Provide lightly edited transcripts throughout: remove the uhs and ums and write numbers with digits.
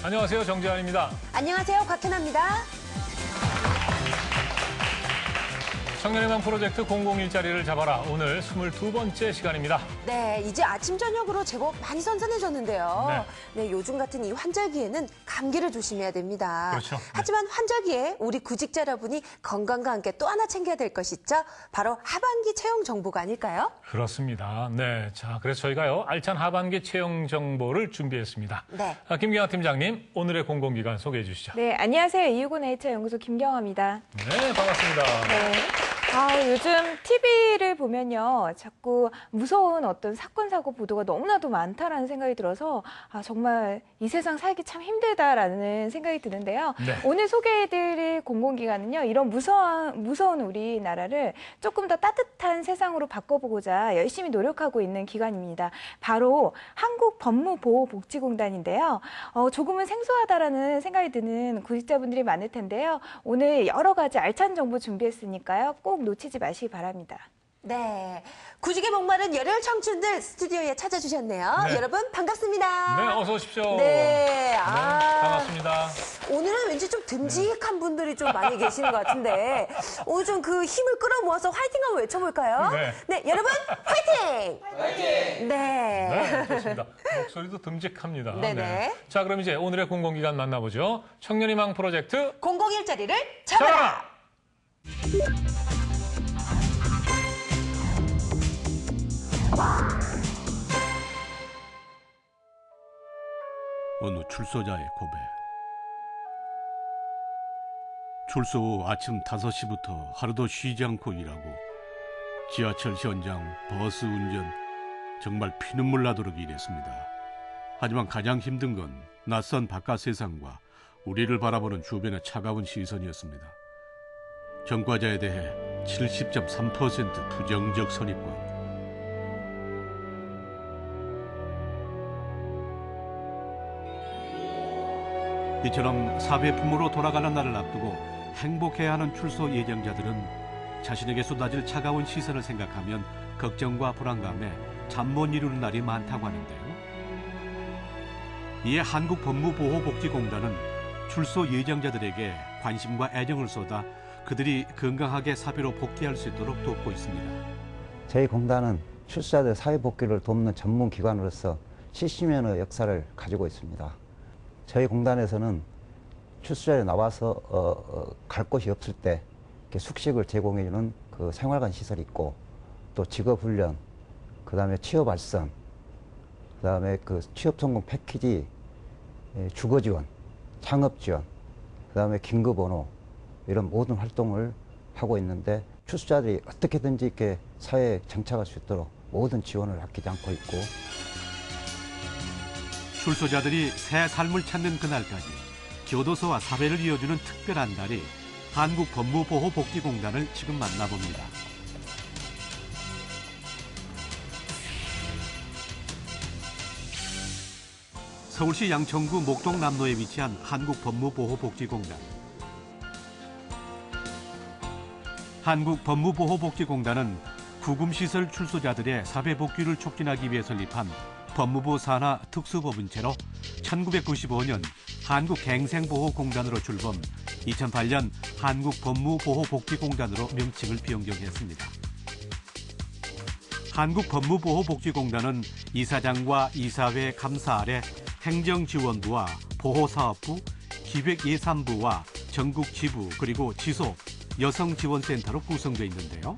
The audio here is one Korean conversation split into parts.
안녕하세요. 정재환입니다. 안녕하세요. 곽현아입니다. 청년의 맘 프로젝트 공공일자리를 잡아라. 오늘 22번째 시간입니다. 네, 이제 아침 저녁으로 제법 많이 선선해졌는데요. 네, 요즘 같은 이 환절기에는 감기를 조심해야 됩니다. 그렇죠. 하지만 환절기에 우리 구직자 여러분이 건강과 함께 또 하나 챙겨야 될 것이 있죠. 바로 하반기 채용 정보가 아닐까요? 그렇습니다. 네, 자, 그래서 저희가요 알찬 하반기 채용 정보를 준비했습니다. 네. 김경아 팀장님, 오늘의 공공기관 소개해 주시죠. 네, 안녕하세요. 이유곤 HR 연구소 김경아입니다. 네, 반갑습니다. 네. 요즘 TV를 보면요. 자꾸 무서운 어떤 사건, 사고 보도가 너무나도 많다라는 생각이 들어서 정말 이 세상 살기 참 힘들다라는 생각이 드는데요. 네. 오늘 소개해드릴 공공기관은요. 이런 무서운 우리나라를 조금 더 따뜻한 세상으로 바꿔보고자 열심히 노력하고 있는 기관입니다. 바로 한국법무보호복지공단인데요. 조금은 생소하다라는 생각이 드는 구직자분들이 많을 텐데요. 오늘 여러 가지 알찬 정보 준비했으니까요. 꼭 놓치지 마시기 바랍니다. 네, 구직에 목마른 열혈 청춘들 스튜디오에 찾아주셨네요. 네. 여러분 반갑습니다. 네, 어서 오십시오. 네, 반갑습니다. 오늘은 왠지 좀 듬직한 분들이 좀 많이 계시는 것 같은데 오늘 좀 그 힘을 끌어모아서 화이팅 한번 외쳐볼까요? 네. 여러분 화이팅! 네, 화이팅! 네. 좋습니다. 목소리도 듬직합니다. 네네. 네. 자, 그럼 이제 오늘의 공공기관 만나보죠. 청년의 망 프로젝트 공공일자리를 잡아라! 어느 출소자의 고백. 출소 후 아침 5시부터 하루도 쉬지 않고 일하고 지하철 현장, 버스 운전, 정말 피눈물 나도록 일했습니다. 하지만 가장 힘든 건 낯선 바깥 세상과 우리를 바라보는 주변의 차가운 시선이었습니다. 전과자에 대해 70.3% 부정적 선입관. 이처럼 사회 부모로 돌아가는 날을 앞두고 행복해야 하는 출소 예정자들은 자신에게 쏟아질 차가운 시선을 생각하면 걱정과 불안감에 잠 못 이루는 날이 많다고 하는데요. 이에 한국법무보호복지공단은 출소 예정자들에게 관심과 애정을 쏟아 그들이 건강하게 사회로 복귀할 수 있도록 돕고 있습니다. 저희 공단은 출소자들 사회 복귀를 돕는 전문 기관으로서 70년의 역사를 가지고 있습니다. 저희 공단에서는 출소자에 나와서 갈 곳이 없을 때 이렇게 숙식을 제공해주는 그 생활관 시설이 있고 또 직업훈련, 그 다음에 취업 발선, 그 다음에 그 취업 성공 패키지, 주거 지원, 창업 지원, 그 다음에 긴급번호 이런 모든 활동을 하고 있는데 출소자들이 어떻게든지 이렇게 사회에 정착할 수 있도록 모든 지원을 아끼지 않고 있고. 출소자들이 새 삶을 찾는 그날까지 교도소와 사회를 이어주는 특별한 달이 한국법무보호복지공단을 지금 만나봅니다. 서울시 양천구 목동남로에 위치한 한국법무보호복지공단. 한국법무보호복지공단은 구금시설 출소자들의 사회 복귀를 촉진하기 위해 설립한 법무부 산하 특수법인체로 1995년 한국갱생보호공단으로 출범, 2008년 한국법무보호복지공단으로 명칭을 변경했습니다. 한국법무보호복지공단은 이사장과 이사회 감사 아래 행정지원부와 보호사업부, 기획예산부와 전국지부 그리고 지소, 여성지원센터로 구성되어 있는데요.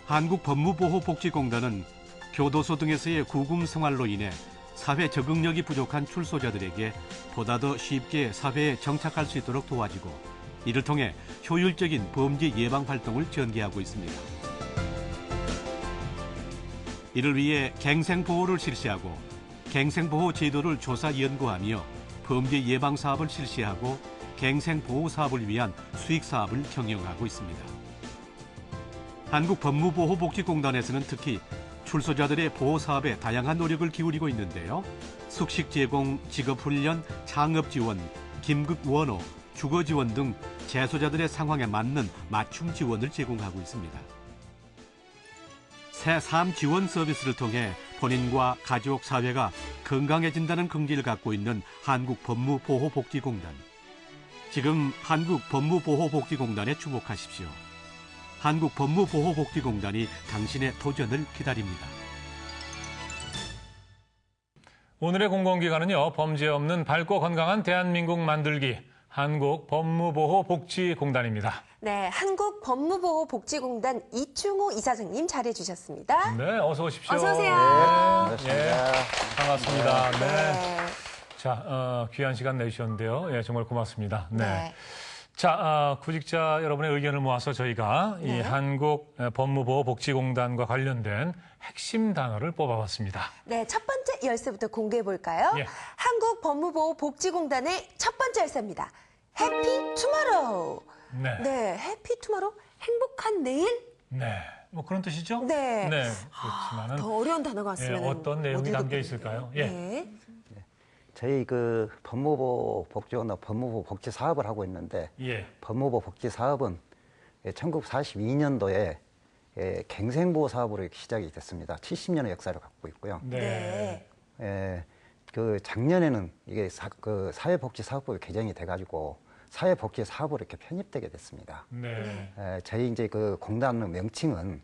한국법무보호복지공단은 교도소 등에서의 구금 생활로 인해 사회 적응력이 부족한 출소자들에게 보다 더 쉽게 사회에 정착할 수 있도록 도와주고 이를 통해 효율적인 범죄 예방 활동을 전개하고 있습니다. 이를 위해 갱생보호를 실시하고 갱생보호 제도를 조사 연구하며 범죄 예방 사업을 실시하고 갱생보호 사업을 위한 수익 사업을 경영하고 있습니다. 한국법무보호복지공단에서는 특히 출소자들의 보호 사업에 다양한 노력을 기울이고 있는데요. 숙식 제공, 직업훈련, 창업 지원, 긴급 원호, 주거 지원 등 재소자들의 상황에 맞는 맞춤 지원을 제공하고 있습니다. 새 삶 지원 서비스를 통해 본인과 가족 사회가 건강해진다는 긍지를 갖고 있는 한국법무보호복지공단. 지금 한국법무보호복지공단에 주목하십시오. 한국법무보호복지공단이 당신의 도전을 기다립니다. 오늘의 공공기관은요, 범죄 없는 밝고 건강한 대한민국 만들기 한국법무보호복지공단입니다. 네, 한국법무보호복지공단 이충호 이사장님 자리해주셨습니다. 네, 어서 오십시오. 어서 오세요. 예, 반갑습니다. 네. 네. 자, 귀한 시간 내주셨는데요. 예, 정말 고맙습니다. 네. 네. 자, 구직자 여러분의 의견을 모아서 저희가 네. 이 한국 법무보호복지공단과 관련된 핵심 단어를 뽑아봤습니다. 네, 첫 번째 열쇠부터 공개해 볼까요? 예. 한국법무보호복지공단의 첫 번째 열쇠입니다. 해피 투모로우. 네. 네, 해피 투모로우, 행복한 내일? 네. 뭐 그런 뜻이죠? 네. 네. 그렇지만은 더 어려운 단어가 예, 왔으면 어떤 내용이 담겨 있을까요? 예. 네. 저희 그 법무부 복지원과 법무부 복지 사업을 하고 있는데 예. 법무부 복지 사업은 1942년도에 갱생보호 사업으로 시작이 됐습니다. 70년의 역사를 갖고 있고요. 네. 그 작년에는 이게 그 사회복지사업법이 개정이 돼가지고 사회복지 사업으로 이렇게 편입되게 됐습니다. 네. 저희 이제 그 공단 명칭은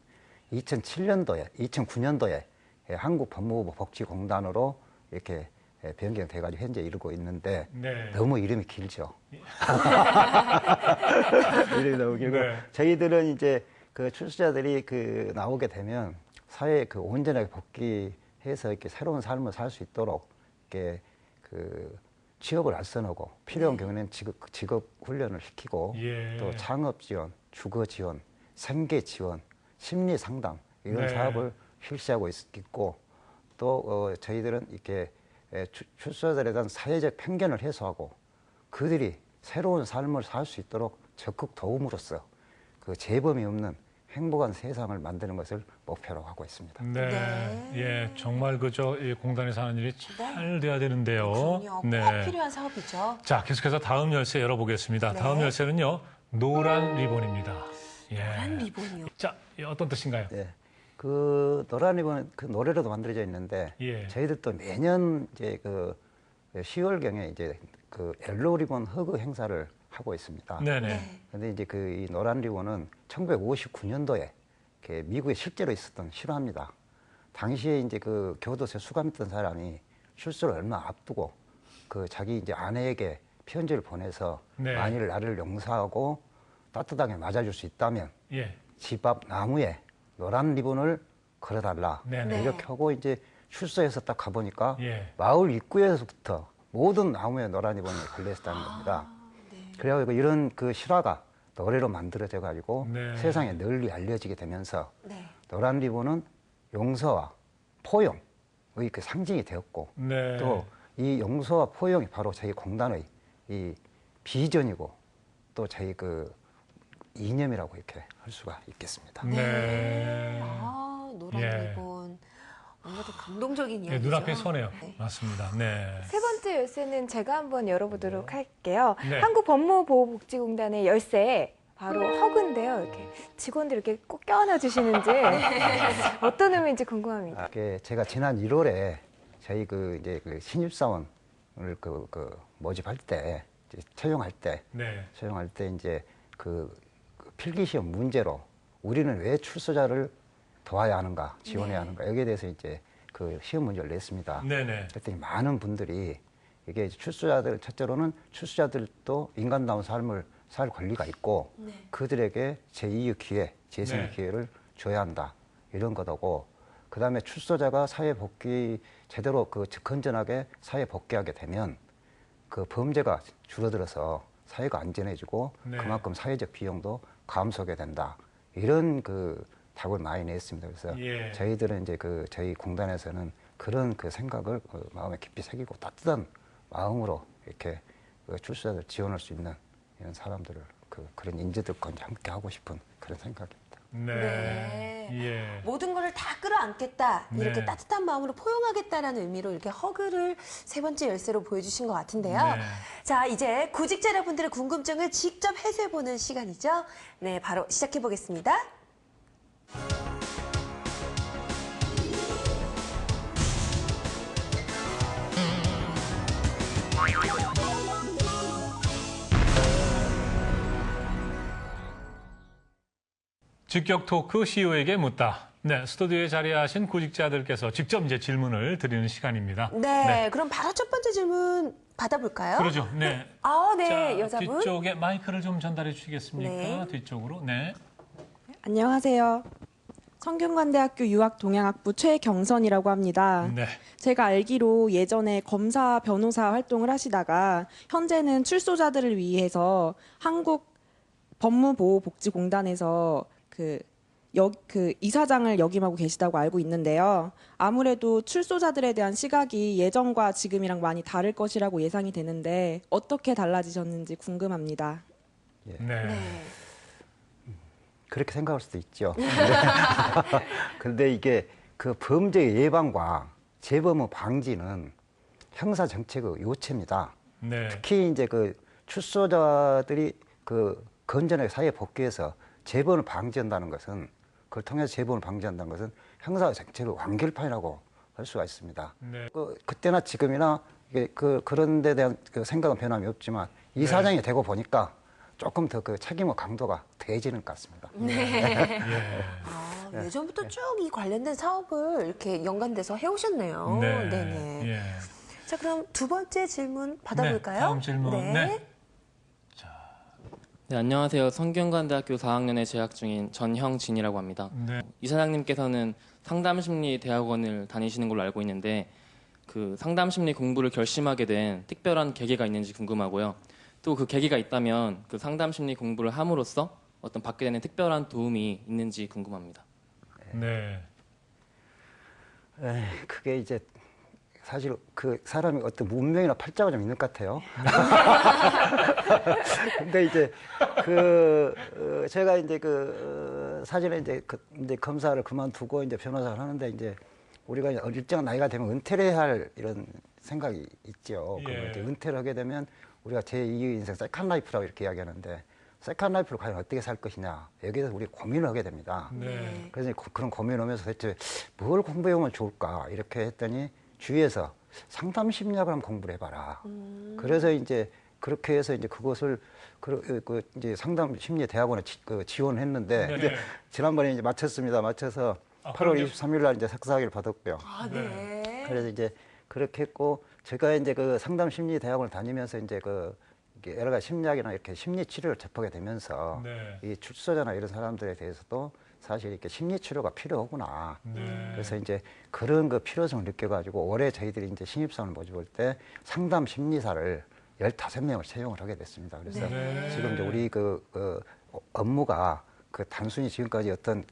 2009년도에 한국법무부 복지공단으로 이렇게 변경돼가지고 현재 이루고 있는데 네. 너무 이름이 길죠. 이름이 너무 길고 네. 저희들은 이제 그 출소자들이 그 나오게 되면 사회에 그 온전하게 복귀해서 이렇게 새로운 삶을 살 수 있도록 이렇게 그 취업을 알선하고 필요한 경우에는 직업 훈련을 시키고 예. 또 창업 지원, 주거 지원, 생계 지원, 심리 상담 이런 네. 사업을 실시하고 있고 또 저희들은 이렇게 출소자들에 대한 사회적 편견을 해소하고 그들이 새로운 삶을 살 수 있도록 적극 도움으로써 그 재범이 없는 행복한 세상을 만드는 것을 목표로 하고 있습니다. 네. 네. 예, 정말 그저 이 공단에서 하는 일이 잘 돼야 되는데요. 그럼요. 꼭 네. 필요한 사업이죠. 자, 계속해서 다음 열쇠 열어보겠습니다. 네. 다음 열쇠는요, 노란 리본입니다. 예. 노란 리본이요. 자, 어떤 뜻인가요? 네. 그 노란 리본은 그 노래로도 만들어져 있는데 예. 저희들도 매년 이제 그 10월경에 이제 그 옐로우 리본 허그 행사를 하고 있습니다. 네네. 근데 이제 그 이 노란 리본은 1959년도에 미국에 실제로 있었던 실화입니다. 당시에 이제 그 교도소에 수감했던 사람이 출소를 얼마 앞두고 그 자기 이제 아내에게 편지를 보내서 네. 만일 나를 용서하고 따뜻하게 맞아줄 수 있다면 예. 집 앞 나무에 노란 리본을 걸어달라. 네네. 이렇게 하고 이제 출소해서 딱 가보니까 예. 마을 입구에서부터 모든 나무에 노란 리본이 걸려있었다는 겁니다. 그래가지고 이런 그 실화가 노래로 만들어져 가지고 네. 세상에 널리 알려지게 되면서 네. 노란 리본은 용서와 포용의 그 상징이 되었고 네. 또 이 용서와 포용이 바로 저희 공단의 이 비전이고 또 저희 그 이념이라고 이렇게 할 수가 있겠습니다. 네. 아, 노란 예. 리본. 뭔가 더 감동적인 예, 이야기죠. 눈앞에 서네요. 네. 맞습니다. 네. 세 번째 열쇠는 제가 한번 열어보도록 할게요. 네. 한국법무보호복지공단의 열쇠 바로 허그인데요. 이렇게 직원들 이렇게 꼭 껴안아 주시는지 어떤 의미인지 궁금합니다. 제가 지난 1월에 저희 그 이제 그 신입사원을 그 모집할 때 이제 채용할 때 이제 그 필기시험 문제로 우리는 왜 출소자를 도와야 하는가, 지원해야 하는가 여기에 대해서 이제 그 시험 문제를 냈습니다. 네네. 그랬더니 많은 분들이 이게 출소자들 첫째로는 출소자들도 인간다운 삶을 살 권리가 있고 그들에게 제2의 기회, 재생의 네. 기회를 줘야 한다 이런 거고 그다음에 출소자가 사회 복귀 제대로 그 건전하게 사회 복귀하게 되면 그 범죄가 줄어들어서 사회가 안전해지고 네. 그만큼 사회적 비용도 감소하게 된다 이런 그 답을 많이 냈습니다. 그래서 예. 저희들은 이제 그 저희 공단에서는 그런 그 생각을 그 마음에 깊이 새기고 따뜻한 마음으로 이렇게 그 출소자들 지원할 수 있는 이런 사람들을 그런 인재들과 이제 함께 하고 싶은 그런 생각입니다. 네. 네. 예. 모든 것을 다 끌어안겠다. 이렇게 네. 따뜻한 마음으로 포용하겠다라는 의미로 이렇게 허그를 세 번째 열쇠로 보여주신 것 같은데요. 네. 자, 이제 구직자 여러분들의 궁금증을 직접 해소해보는 시간이죠. 네, 바로 시작해보겠습니다. 직격 토크 CEO에게 묻다. 네, 스튜디오에 자리하신 구직자들께서 직접 이제 질문을 드리는 시간입니다. 네, 그럼 바로 첫 번째 질문 받아볼까요? 그러죠. 네. 네, 자, 여자분. 뒤쪽에 마이크를 좀 전달해 주시겠습니까? 네. 뒤쪽으로. 네. 안녕하세요. 성균관대학교 유학동양학부 최경선이라고 합니다. 네. 제가 알기로 예전에 검사, 변호사 활동을 하시다가 현재는 출소자들을 위해서 한국 법무보호복지공단에서 그 이사장을 역임하고 계시다고 알고 있는데요. 아무래도 출소자들에 대한 시각이 예전과 지금이랑 많이 다를 것이라고 예상이 되는데 어떻게 달라지셨는지 궁금합니다. 네. 그렇게 생각할 수도 있죠. 그런데 이게 그 범죄 예방과 재범의 방지는 형사 정책의 요체입니다. 네. 특히 이제 그 출소자들이 그 건전하게 사회에 복귀해서 재범을 방지한다는 것은, 그걸 통해서 재범을 방지한다는 것은 형사 정책의 완결판이라고 할 수가 있습니다. 네. 그때나 지금이나 이게 그런 데 대한 그 생각은 변함이 없지만 이사장이 되고 보니까 조금 더 그 책임의 강도가 더해지는 것 같습니다. 네. 예. 예전부터 쭉 이 관련된 사업을 이렇게 연관돼서 해오셨네요. 네. 네네. 예. 자, 그럼 두 번째 질문 받아볼까요? 네, 다음 질문. 네. 네, 안녕하세요. 성균관대학교 4학년에 재학 중인 전형진이라고 합니다. 네. 이사장님께서는 상담심리대학원을 다니시는 걸로 알고 있는데 그 상담심리 공부를 결심하게 된 특별한 계기가 있는지 궁금하고요. 또 그 계기가 있다면 그 상담심리 공부를 함으로써 어떤 받게 되는 특별한 도움이 있는지 궁금합니다. 네. 그게 이제 사실 그 사람이 어떤 문명이나 팔자가 좀 있는 것 같아요. 근데 이제 제가 이제 사실은 이제 검사를 그만두고 이제 변호사를 하는데 이제 우리가 일정한 나이가 되면 은퇴를 해야 할 이런 생각이 있죠. 예. 이제 은퇴를 하게 되면 우리가 제2의 인생 세컨 라이프라고 이렇게 이야기하는데 세컨 라이프를 과연 어떻게 살 것이냐, 여기에 대해서 우리 고민을 하게 됩니다. 네. 그래서 그런 고민을 하면서 대체 뭘 공부해오면 좋을까 이렇게 했더니 주위에서 상담 심리학을 한번 공부를 해봐라. 그래서 이제 그렇게 해서 이제 그것을 이제 상담 심리 대학원에 지원했는데 네. 이제 지난번에 이제 마쳤습니다. 마쳐서 8월 그럼요? 23일 날 이제 석사학위를 받았고요. 네. 그래서 이제 그렇게 했고, 제가 이제 그 상담 심리 대학원을 다니면서 이제 이게 여러 가지 심리학이나 이렇게 심리 치료를 접하게 되면서 네. 이 출소자나 이런 사람들에 대해서도 사실 이렇게 심리 치료가 필요하구나. 네. 그래서 이제 그런 그 필요성을 느껴가지고 올해 저희들이 이제 신입사원을 모집할 때 상담 심리사를 15명을 채용을 하게 됐습니다. 그래서 네. 지금 이제 우리 업무가 단순히 지금까지 어떤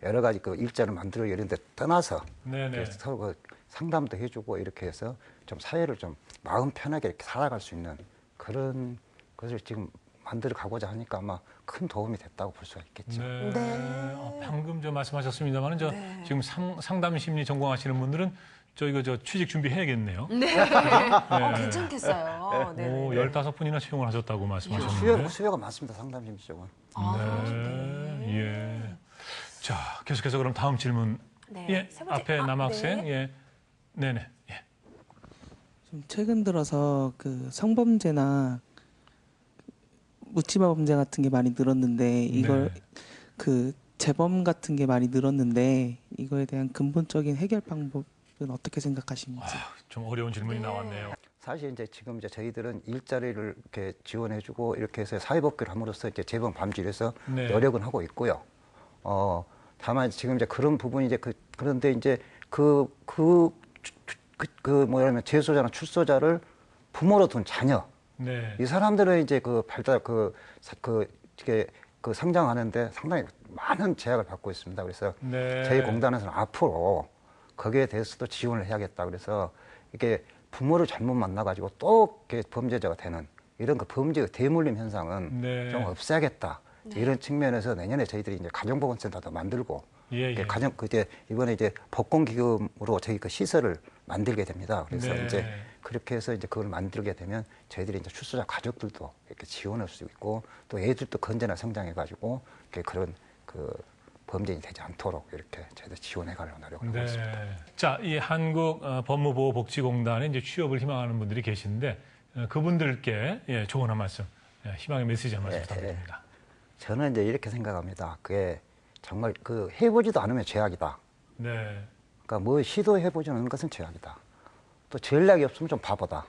여러 가지 일자를 만들어 이런 데 떠나서 네네. 서로 상담도 해주고 이렇게 해서 좀 사회를 좀 마음 편하게 이렇게 살아갈 수 있는 그런 것을 지금 만들어 가고자 하니까 아마 큰 도움이 됐다고 볼 수가 있겠죠. 네. 방금 말씀하셨습니다만 지금 상담 심리 전공하시는 분들은 저 취직 준비해야겠네요. 네. 괜찮겠어요. 네. 15분이나 채용을 하셨다고 말씀하셨는데. 수요가 많습니다. 상담 심리 쪽은. 네. 예. 자, 계속해서 그럼 다음 질문. 네. 예. 세 번째. 앞에 남학생. 네. 예. 네네. 예. 좀 최근 들어서 그 성범죄나 묻지마 범죄 같은 게 많이 늘었는데 이걸 네. 그 재범 같은 게 많이 늘었는데 이거에 대한 근본적인 해결 방법은 어떻게 생각하십니까? 좀 어려운 질문이 나왔네요. 사실 이제 지금 이제 저희들은 일자리를 이렇게 지원해주고 이렇게 해서 사회복귀를 함으로써 이제 재범 방지를 해서 네. 노력은 하고 있고요. 다만 지금 이제 그런 부분이 이제 그런데 이제 뭐냐면 재소자나 출소자를 부모로 둔 자녀, 네. 이 사람들은 이제 이게 성장하는데 상당히 많은 제약을 받고 있습니다. 그래서 네. 저희 공단에서는 앞으로 거기에 대해서도 지원을 해야겠다. 그래서 이게 부모를 잘못 만나가지고 또 이렇게 범죄자가 되는 이런 범죄의 대물림 현상은 네. 좀 없애야겠다. 이런 측면에서 내년에 저희들이 이제 가정보건센터도 만들고 예. 이번에 이제 복권기금으로 저희 시설을 만들게 됩니다. 그래서 네. 이제 그렇게 해서 이제 그걸 만들게 되면 저희들이 이제 출소자 가족들도 이렇게 지원할 수 있고 또 애들도 건전하게 성장해가지고 그런 범죄인이 되지 않도록 이렇게 저희들 지원해가려고 노력을 하고 있습니다. 네. 자, 이 한국 법무보호복지공단에 이제 취업을 희망하는 분들이 계신데 그분들께 조언 한 말씀, 희망의 메시지 한 말씀 부탁드립니다. 저는 이제 이렇게 생각합니다. 그게 정말 해보지도 않으면 죄악이다. 네. 그러니까 뭐 시도해보지 않는 것은 죄악이다. 또 전략이 없으면 좀 바보다.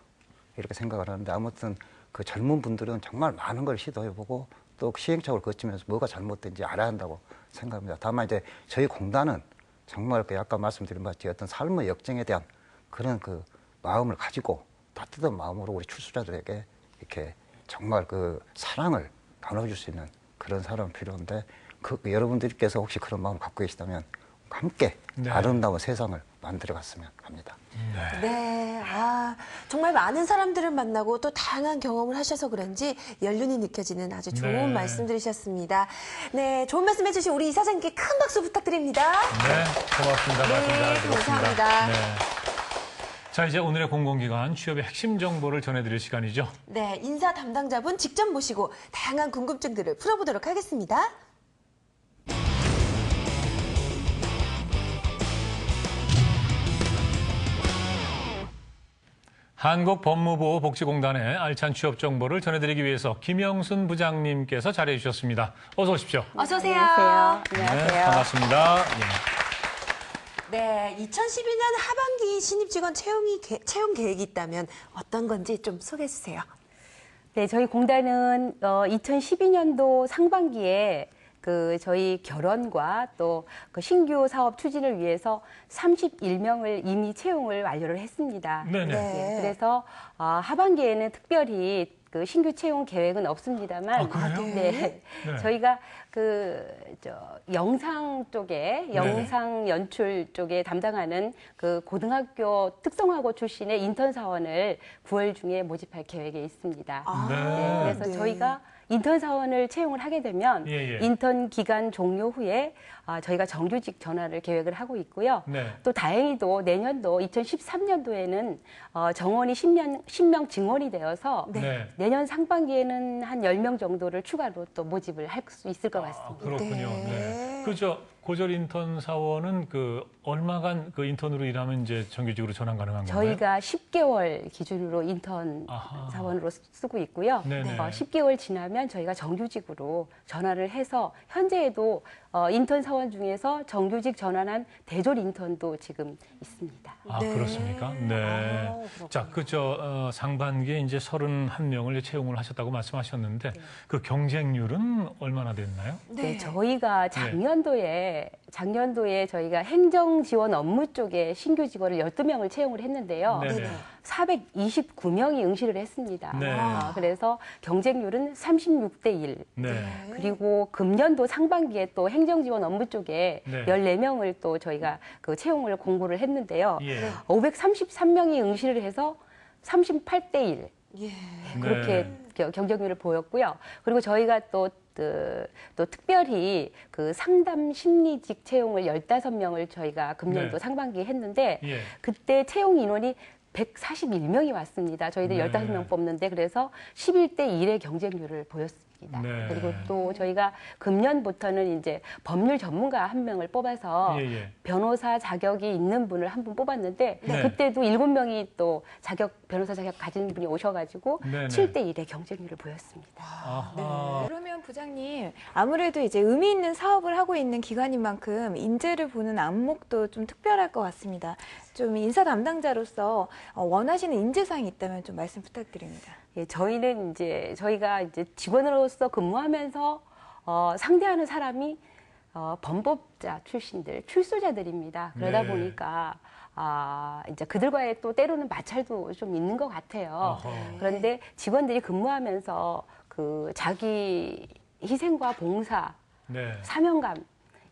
이렇게 생각을 하는데 아무튼 그 젊은 분들은 정말 많은 걸 시도해보고 또 시행착오를 거치면서 뭐가 잘못된지 알아야 한다고 생각합니다. 다만 이제 저희 공단은 정말 아까 말씀드린 바처럼 어떤 삶의 역정에 대한 그런 그 마음을 가지고 따뜻한 마음으로 우리 출소자들에게 이렇게 정말 그 사랑을 나눠줄 수 있는 그런 사람이 필요한데 여러분들께서 혹시 그런 마음을 갖고 계시다면 함께 네. 아름다운 세상을 만들어갔으면 합니다. 네, 정말 많은 사람들을 만나고 또 다양한 경험을 하셔서 그런지 연륜이 느껴지는 아주 좋은 네. 말씀 들으셨습니다. 네, 좋은 말씀 해주신 우리 이사장님께 큰 박수 부탁드립니다. 네, 고맙습니다. 말씀 잘 들었습니다. 감사합니다. 네. 자, 이제 오늘의 공공기관 취업의 핵심 정보를 전해드릴 시간이죠. 네, 인사 담당자분 직접 모시고 다양한 궁금증들을 풀어보도록 하겠습니다. 한국법무부복지공단의 알찬 취업 정보를 전해드리기 위해서 김영순 부장님께서 자리해 주셨습니다. 어서 오십시오. 어서 오세요. 네, 반갑습니다. 네, 2012년 하반기 신입 직원 채용 계획이 있다면 어떤 건지 좀 소개해 주세요. 네, 저희 공단은 2012년도 상반기에 저희 결원과 또 그 신규 사업 추진을 위해서 31명을 이미 채용을 완료를 했습니다. 네네. 네. 그래서 하반기에는 특별히 그 신규 채용 계획은 없습니다만, 그래요? 네. 네. 저희가 영상 쪽에, 영상 연출 쪽에 담당하는 그 고등학교 특성화고 출신의 인턴 사원을 9월 중에 모집할 계획에 있습니다. 네, 그래서 네. 저희가 인턴 사원을 채용을 하게 되면 예. 인턴 기간 종료 후에 저희가 정규직 전환을 계획을 하고 있고요. 네. 또 다행히도 내년도 2013년도에는 정원이 10명 증원이 되어서 네. 내년 상반기에는 한 10명 정도를 추가로 또 모집을 할 수 있을 것 같습니다. 그렇군요. 네. 고졸 인턴 사원은 얼마간 인턴으로 일하면 이제 정규직으로 전환 가능한 건가요? 저희가 10개월 기준으로 인턴 아하. 사원으로 쓰고 있고요. 네네. 10개월 지나면 저희가 정규직으로 전환을 해서 현재에도 인턴 사원 중에서 정규직 전환한 대졸 인턴도 지금 있습니다. 네. 그렇습니까? 네. 자, 상반기에 이제 31명을 채용을 하셨다고 말씀하셨는데 그 경쟁률은 얼마나 됐나요? 네, 저희가 작년도에 저희가 행정 지원 업무 쪽에 신규 직원을 12명을 채용을 했는데요. 네네. 429명이 응시를 했습니다. 네. 그래서 경쟁률은 36대 1. 네. 그리고 금년도 상반기에 또 행정 지원 업무 쪽에 네. 14명을 또 저희가 채용을 공고를 했는데요. 예. 533명이 응시를 해서 38대 1. 예. 그렇게 경쟁률을 보였고요. 그리고 저희가 또 특별히 상담 심리직 채용을 15명을 저희가 금년도 네. 상반기에 했는데 예. 그때 채용 인원이 141명이 왔습니다. 저희들 네. 15명 뽑는데 그래서 11대 1의 경쟁률을 보였습니다. 네. 그리고 또 저희가 금년부터는 이제 법률 전문가 1명을 뽑아서 예. 변호사 자격이 있는 분을 한 분 뽑았는데 네. 그때도 7명이 또 변호사 자격 가진 분이 오셔가지고 네네. 7대 1의 경쟁률을 보였습니다. 아하. 그러면 부장님, 아무래도 이제 의미 있는 사업을 하고 있는 기관인 만큼 인재를 보는 안목도 좀 특별할 것 같습니다. 좀 인사 담당자로서 원하시는 인재상이 있다면 좀 말씀 부탁드립니다. 예, 저희가 이제 직원으로서 근무하면서 상대하는 사람이 범법자 출신들, 출소자들입니다. 그러다 네. 보니까 이제 그들과의 또 때로는 마찰도 좀 있는 것 같아요. 어허. 그런데 직원들이 근무하면서 자기 희생과 봉사, 네. 사명감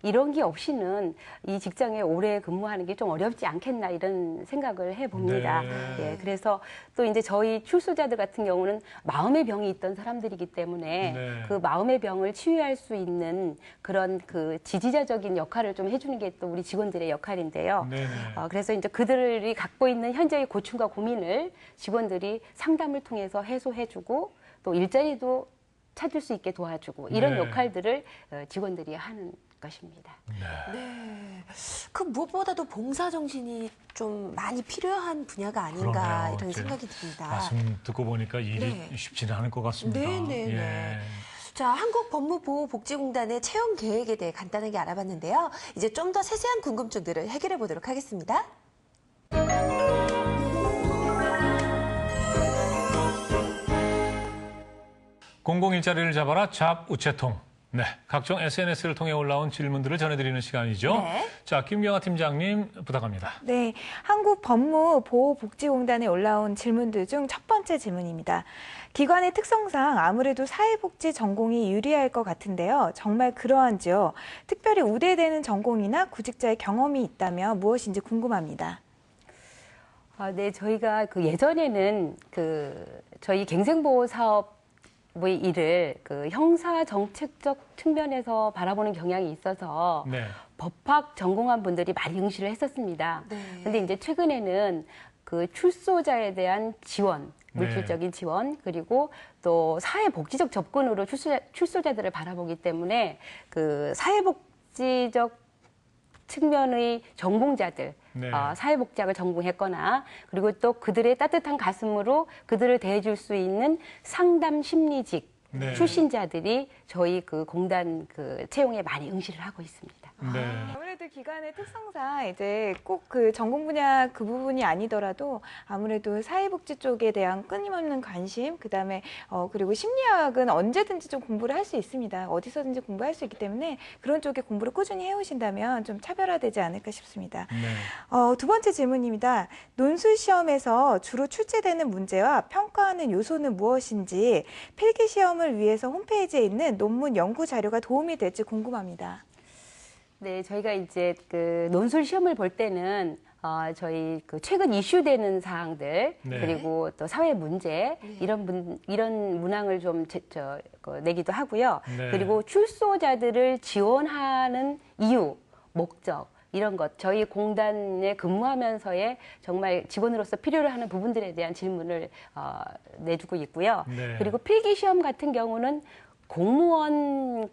이런 게 없이는 이 직장에 오래 근무하는 게 좀 어렵지 않겠나 이런 생각을 해봅니다. 네. 예, 그래서 또 이제 저희 출소자들 같은 경우는 마음의 병이 있던 사람들이기 때문에 네. 그 마음의 병을 치유할 수 있는 그런 지지자적인 역할을 좀 해주는 게 또 우리 직원들의 역할인데요. 네네. 그래서 이제 그들이 갖고 있는 현재의 고충과 고민을 직원들이 상담을 통해서 해소해주고 또 일자리도 찾을 수 있게 도와주고 이런 네. 역할들을 직원들이 하는 것입니다. 무엇보다도 봉사 정신이 좀 많이 필요한 분야가 아닌가 그러네요. 이런 이제 생각이 듭니다. 말씀 듣고 보니까 일이 네. 쉽지는 않을 것 같습니다. 네. 자, 한국법무보호복지공단의 채용 계획에 대해 간단하게 알아봤는데요. 이제 좀 더 세세한 궁금증들을 해결해 보도록 하겠습니다. 공공 일자리를 잡아라 잡 우체통. 네, 각종 SNS를 통해 올라온 질문들을 전해드리는 시간이죠. 네. 자, 김경아 팀장님 부탁합니다. 네, 한국법무보호복지공단에 올라온 질문들 중 첫 번째 질문입니다. 기관의 특성상 아무래도 사회복지 전공이 유리할 것 같은데요. 정말 그러한지요? 특별히 우대되는 전공이나 구직자의 경험이 있다면 무엇인지 궁금합니다. 네, 저희가 예전에는 저희 갱생보호 사업 의 일을 형사 정책적 측면에서 바라보는 경향이 있어서 네. 법학 전공한 분들이 많이 응시를 했었습니다. 그런데 이제 최근에는 출소자에 대한 지원, 물질적인 지원, 그리고 또 사회복지적 접근으로 출소자들을 바라보기 때문에 사회복지적 측면의 전공자들, 네. 사회복지학을 전공했거나 그리고 또 그들의 따뜻한 가슴으로 그들을 대해줄 수 있는 상담 심리직 네. 출신자들이 저희 공단 채용에 많이 응시를 하고 있습니다. 네. 아무래도 기관의 특성상 이제 꼭 전공 분야 그 부분이 아니더라도 아무래도 사회복지 쪽에 대한 끊임없는 관심, 그다음에 그리고 심리학은 언제든지 좀 공부를 할 수 있습니다. 어디서든지 공부할 수 있기 때문에 그런 쪽에 공부를 꾸준히 해오신다면 좀 차별화되지 않을까 싶습니다. 네. 두 번째 질문입니다. 논술 시험에서 주로 출제되는 문제와 평가하는 요소는 무엇인지 필기 시험을 위해서 홈페이지에 있는 논문 연구 자료가 도움이 될지 궁금합니다. 네, 저희가 이제 논술 시험을 볼 때는 저희 최근 이슈되는 사항들 네. 그리고 또 사회 문제 이런 문항을 좀 내기도 하고요. 네. 그리고 출소자들을 지원하는 이유, 목적 이런 것 저희 공단에 근무하면서의 정말 직원으로서 필요로 하는 부분들에 대한 질문을 내주고 있고요. 네. 그리고 필기 시험 같은 경우는 공무원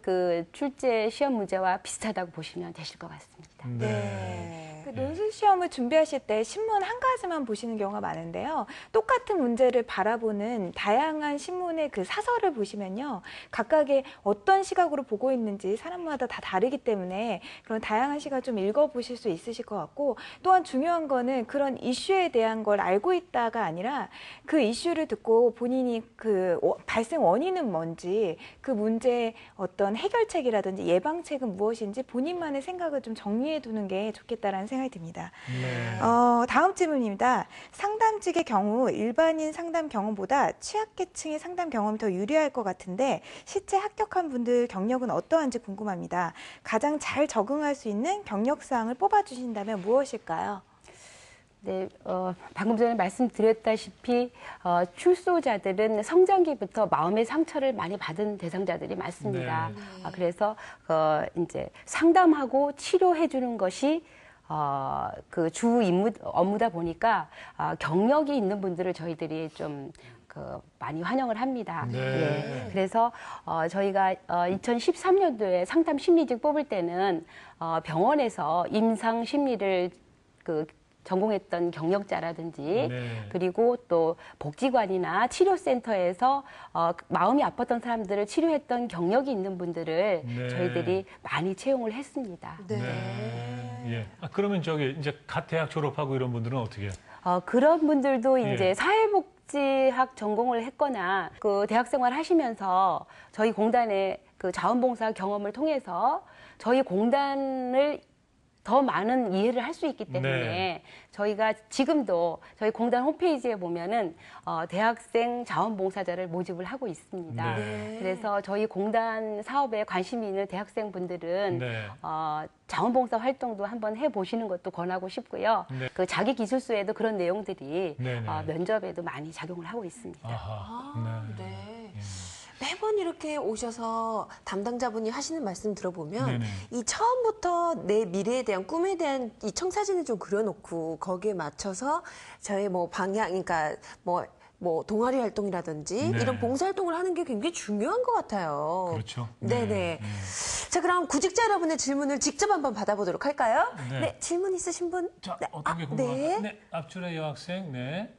출제 시험 문제와 비슷하다고 보시면 되실 것 같습니다. 네. 논술 시험을 준비하실 때 신문 한 가지만 보시는 경우가 많은데요. 똑같은 문제를 바라보는 다양한 신문의 사설을 보시면요. 각각의 어떤 시각으로 보고 있는지 사람마다 다 다르기 때문에 그런 다양한 시각을 좀 읽어보실 수 있으실 것 같고, 또한 중요한 거는 그런 이슈에 대한 걸 알고 있다가 아니라 그 이슈를 듣고 본인이 발생 원인은 뭔지, 그 문제의 어떤 해결책이라든지 예방책은 무엇인지 본인만의 생각을 좀 정리해 두는 게 좋겠다라는 생각이 듭니다. 네. 다음 질문입니다. 상담직의 경우 일반인 상담 경험보다 취약계층의 상담 경험이 더 유리할 것 같은데 실제 합격한 분들 경력은 어떠한지 궁금합니다. 가장 잘 적응할 수 있는 경력사항을 뽑아주신다면 무엇일까요? 네, 방금 전에 말씀드렸다시피 출소자들은 성장기부터 마음의 상처를 많이 받은 대상자들이 많습니다. 네. 그래서 이제 상담하고 치료해 주는 것이 주 업무다 보니까 경력이 있는 분들을 저희들이 좀 많이 환영을 합니다. 네. 예. 그래서 저희가 2013년도에 상담 심리직 뽑을 때는 병원에서 임상 심리를 전공했던 경력자라든지 네. 그리고 또 복지관이나 치료센터에서 마음이 아팠던 사람들을 치료했던 경력이 있는 분들을 네. 저희들이 많이 채용을 했습니다. 네. 예. 그러면 이제 갓 대학 졸업하고 이런 분들은 어떻게 해요? 그런 분들도 이제 예. 사회복지학 전공을 했거나 대학생활 하시면서 저희 공단의 자원봉사 경험을 통해서 저희 공단을 더 많은 이해를 할 수 있기 때문에 네. 저희가 지금도 저희 공단 홈페이지에 보면은 대학생 자원봉사자를 모집을 하고 있습니다. 네. 그래서 저희 공단 사업에 관심이 있는 대학생분들은 네. 자원봉사 활동도 한번 해보시는 것도 권하고 싶고요. 네. 자기 기술서에도 그런 내용들이 네, 네. 면접에도 많이 작용을 하고 있습니다. 아하. 네. 네. 매번 이렇게 오셔서 담당자분이 하시는 말씀 들어보면 네네. 이 처음부터 내 미래에 대한 꿈에 대한 이 청사진을 좀 그려놓고 거기에 맞춰서 저의 방향, 그러니까 동아리 활동이라든지 네. 이런 봉사활동을 하는 게 굉장히 중요한 것 같아요. 그렇죠. 네네. 자, 그럼 구직자 여러분의 질문을 직접 한번 받아보도록 할까요? 네. 네, 질문 있으신 분? 자, 네. 어떤 게 궁금한가요? 네. 네. 앞줄의 여학생. 네.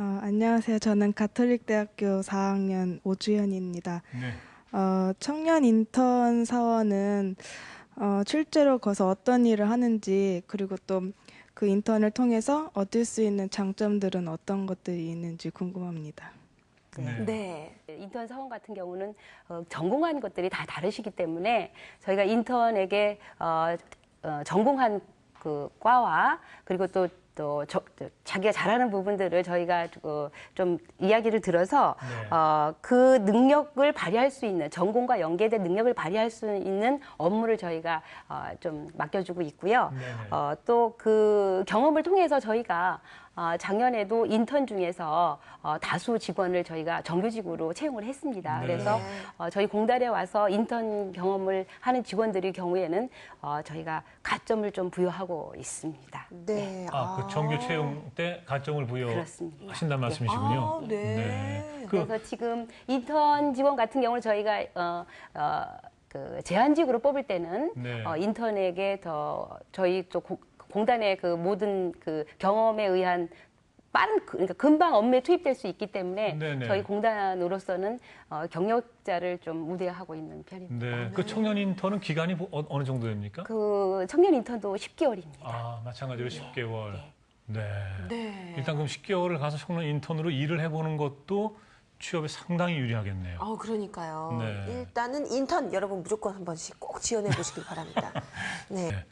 안녕하세요. 저는 가톨릭대학교 4학년 오주연입니다. 네. 청년 인턴 사원은 실제로 거기서 어떤 일을 하는지 그리고 또 그 인턴을 통해서 얻을 수 있는 장점들은 어떤 것들이 있는지 궁금합니다. 네. 인턴 사원 같은 경우는 전공한 것들이 다 다르시기 때문에 저희가 인턴에게 전공한 그 과와 그리고 또 자기가 잘하는 부분들을 저희가 좀 이야기를 들어서 그 능력을 발휘할 수 있는 전공과 연계된 능력을 발휘할 수 있는 업무를 저희가 좀 맡겨주고 있고요. 또 그 경험을 통해서 저희가 작년에도 인턴 중에서 다수 직원을 저희가 정규직으로 채용을 했습니다. 그래서 저희 공단에 와서 인턴 경험을 하는 직원들의 경우에는 저희가 가점을 좀 부여하고 있습니다. 네. 그 정규 채용 때 가점을 그렇습니다. 부여하신다는 말씀이시군요. 네. 그래서 지금 인턴 직원 같은 경우는 저희가 그 제한직으로 뽑을 때는 인턴에게 저희 쪽 공단의 그 모든 그 경험에 의한 그러니까 금방 업무에 투입될 수 있기 때문에 저희 공단으로서는 경력자를 좀 우대하고 있는 편입니다. 네. 그 청년 인턴은 기간이 어느 정도 됩니까? 그 청년 인턴도 10개월입니다. 마찬가지로 10개월. 네. 일단 그럼 10개월을 가서 청년 인턴으로 일을 해보는 것도 취업에 상당히 유리하겠네요. 그러니까요. 네. 일단은 인턴 여러분 무조건 한 번씩 꼭 지원해 보시길 바랍니다. 네.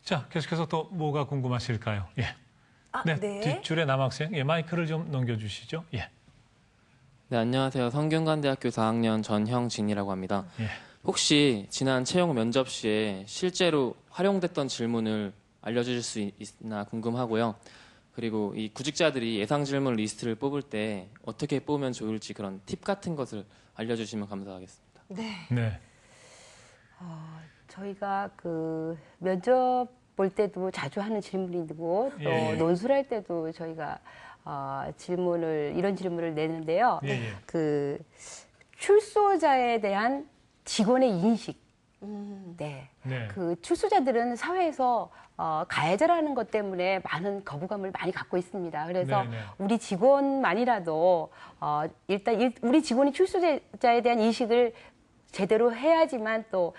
자, 계속해서 또 뭐가 궁금하실까요? 예. 네. 뒷줄에 남학생, 마이크를 좀 넘겨주시죠. 예. 네, 안녕하세요. 성균관대학교 4학년 전형진이라고 합니다. 혹시 지난 채용 면접 시에 실제로 활용됐던 질문을 알려주실 수 있나 궁금하고요. 그리고 이 구직자들이 예상 질문 리스트를 뽑을 때 어떻게 뽑으면 좋을지 그런 팁 같은 것을 알려주시면 감사하겠습니다. 네. 저희가 그 면접 볼 때도 자주 하는 질문이고 또 논술을 할 때도 저희가 이런 질문을 내는데요. 그 출소자에 대한 직원의 인식. 그 출소자들은 사회에서 가해자라는 것 때문에 많은 거부감을 많이 갖고 있습니다. 그래서 우리 직원만이라도 일단 우리 직원이 출소자에 대한 인식을 제대로 해야지만 또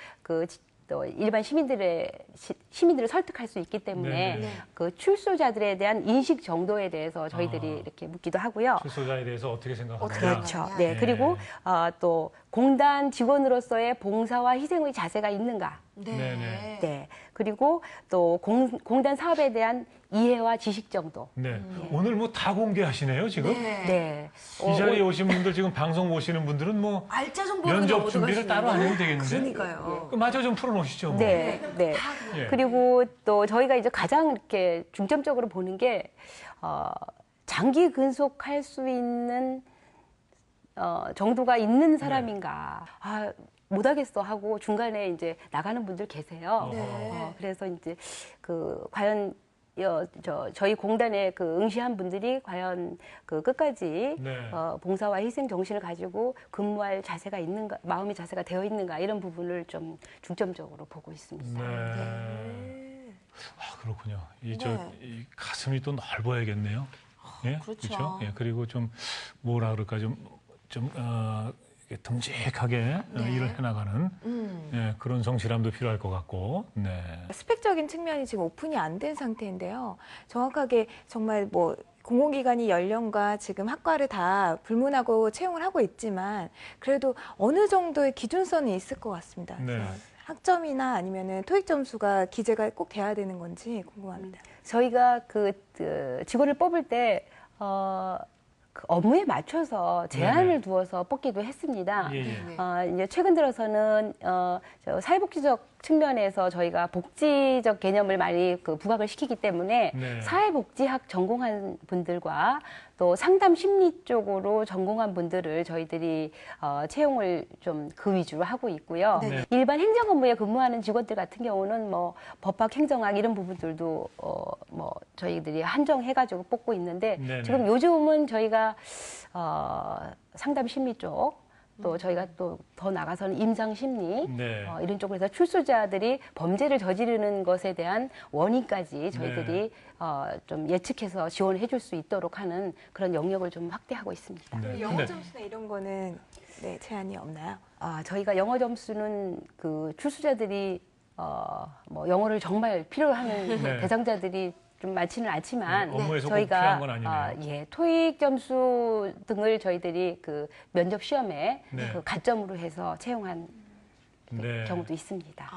일반 시민들을 설득할 수 있기 때문에 그 출소자들에 대한 인식 정도에 대해서 저희들이 이렇게 묻기도 하고요. 출소자에 대해서 어떻게 생각하느냐. 그렇죠. 네. 그리고 또 공단 직원으로서의 봉사와 희생의 자세가 있는가. 네. 그리고 또 공단 사업에 대한 이해와 지식 정도. 오늘 뭐 다 공개하시네요, 지금? 네. 이 자리에 오신 분들, 지금 방송 보시는 분들은 뭐 알짜 정보를 면접 준비를 따로 안 해도 되겠는데? 그러니까요. 마저 좀 풀어놓으시죠. 뭐. 네. 그리고 또 저희가 이제 가장 이렇게 중점적으로 보는 게 장기 근속할 수 있는 정도가 있는 사람인가. 못하겠어 하고 중간에 이제 나가는 분들 계세요. 그래서 이제 과연 저희 공단에 응시한 분들이 과연 끝까지 봉사와 희생 정신을 가지고 근무할 자세가 있는가, 마음의 자세가 되어 있는가 이런 부분을 좀 중점적으로 보고 있습니다. 그렇군요. 이 가슴이 또 넓어야겠네요. 그렇죠. 그리고 좀 뭐라 그럴까 좀 듬직하게 일을 해나가는 그런 성실함도 필요할 것 같고. 스펙적인 측면이 지금 오픈이 안 된 상태인데요. 정확하게 정말 뭐 공공기관이 연령과 지금 학과를 다 불문하고 채용을 하고 있지만 그래도 어느 정도의 기준선이 있을 것 같습니다. 학점이나 아니면은 토익 점수가 기재가 꼭 돼야 되는 건지 궁금합니다. 저희가 직원을 뽑을 때 그 업무에 맞춰서 제한을 두어서 뽑기도 했습니다. 이제 최근 들어서는 사회복지적 측면에서 저희가 복지적 개념을 많이 부각을 시키기 때문에 사회복지학 전공한 분들과 또 상담 심리 쪽으로 전공한 분들을 저희들이 채용을 좀 그 위주로 하고 있고요. 일반 행정 업무에 근무하는 직원들 같은 경우는 뭐 법학, 행정학 이런 부분들도 뭐 저희들이 한정해가지고 뽑고 있는데 지금 요즘은 저희가 상담 심리 쪽 또 저희가 또 더 나가서는 임상 심리 네. 이런 쪽으로 해서 출소자들이 범죄를 저지르는 것에 대한 원인까지 저희들이 좀 예측해서 지원해 줄 수 있도록 하는 그런 영역을 좀 확대하고 있습니다. 네. 영어 근데 점수나 이런 거는 네, 제한이 없나요? 저희가 영어 점수는 그 출소자들이 뭐 영어를 정말 필요로 하는 네. 대상자들이 좀 많지는 않지만 네, 업무에서 꼭 저희가 필요한 건 아니네요. 예, 토익 점수 등을 저희들이 그 면접 시험에 네. 그 가점으로 해서 채용한 네. 경우도 있습니다.